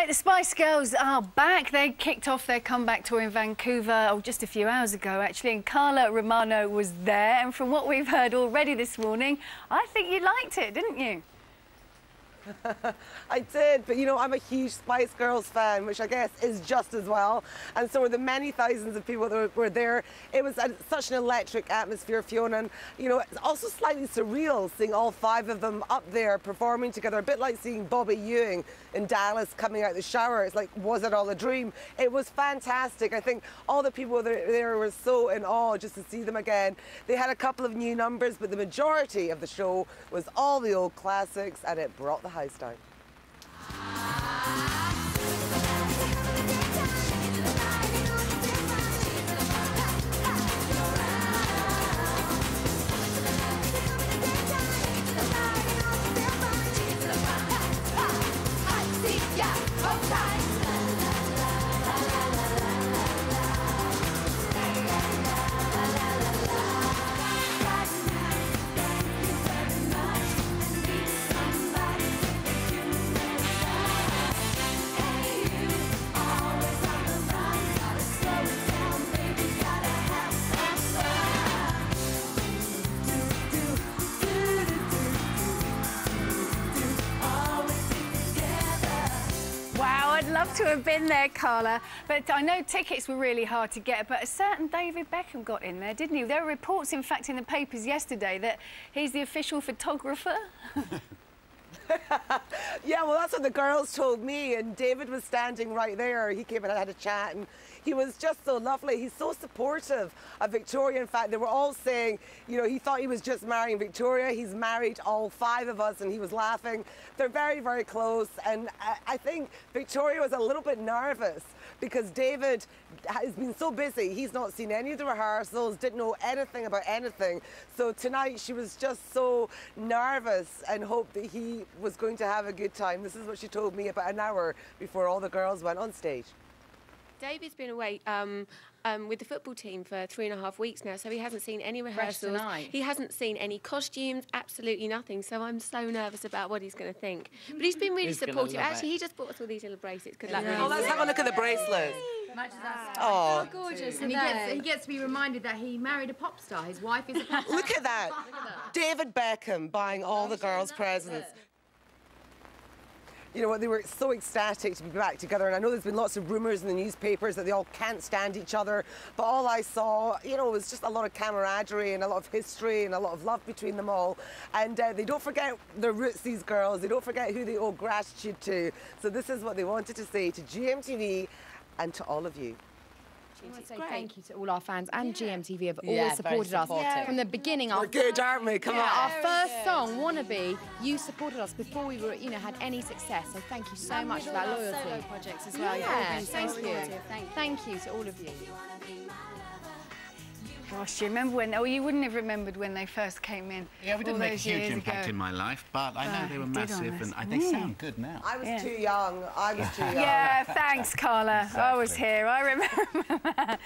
The Spice Girls are back. They kicked off their comeback tour in Vancouver just a few hours ago, actually, and Carla Romano was there. And from what we've heard already this morning, I think you liked it, didn't you? I did, but you know, I'm a huge Spice Girls fan, which I guess is just as well. And so were the many thousands of people that were there. It was such an electric atmosphere, Fiona, and you know, it's also slightly surreal seeing all five of them up there performing together, a bit like seeing Bobby Ewing in Dallas coming out the shower. It's like, was it all a dream? It was fantastic. I think all the people there were so in awe just to see them again. They had a couple of new numbers, but the majority of the show was all the old classics, and it brought the house down. I'd love to have been there, Carla, but I know tickets were really hard to get, but a certain David Beckham got in there, didn't he? There were reports, in fact, in the papers yesterday that he's the official photographer. Yeah, well, that's what the girls told me, and David was standing right there. He came and had a chat, and he was just so lovely. He's so supportive of Victoria. In fact, they were all saying, you know, he thought he was just marrying Victoria. He's married all five of us, and he was laughing. They're very, very close, and I think Victoria was a little bit nervous because David has been so busy. He's not seen any of the rehearsals, didn't know anything about anything. So tonight she was just so nervous and hoped that he was going to have a good time. This is what she told me about an hour before all the girls went on stage. David's been away with the football team for 3.5 weeks now, so he hasn't seen any rehearsals. He hasn't seen any costumes, absolutely nothing. So I'm so nervous about what he's going to think. But he's been really supportive. Actually, he just bought us all these little bracelets. Good luck. Oh, let's have a look at the bracelets. Oh, gorgeous! And he gets to be reminded that he married a pop star. His wife is a pop star. Look at that. David Beckham buying all the girls' presents. You know what, they were so ecstatic to be back together, and I know there's been lots of rumours in the newspapers that they all can't stand each other, but all I saw, you know, was just a lot of camaraderie and a lot of history and a lot of love between them all. And they don't forget their roots, these girls. They don't forget who they owe gratitude to. So this is what they wanted to say to GMTV and to all of you. I want to say thank you to all our fans, and GMTV have always supported us from the beginning. We're good, aren't we? Come on. Our first song, Wannabe, you supported us before we were, had any success. So thank you so much for that loyalty. Solo projects as well. Yeah, Thank you. Thank you to all of you. Gosh, you remember when? Oh, you wouldn't have remembered when they first came in. Yeah, we didn't make a huge impact in my life, but I know they were massive, and they sound good now. I was too young. I was too young. Yeah, thanks, Carla. Exactly. I was here. I remember that.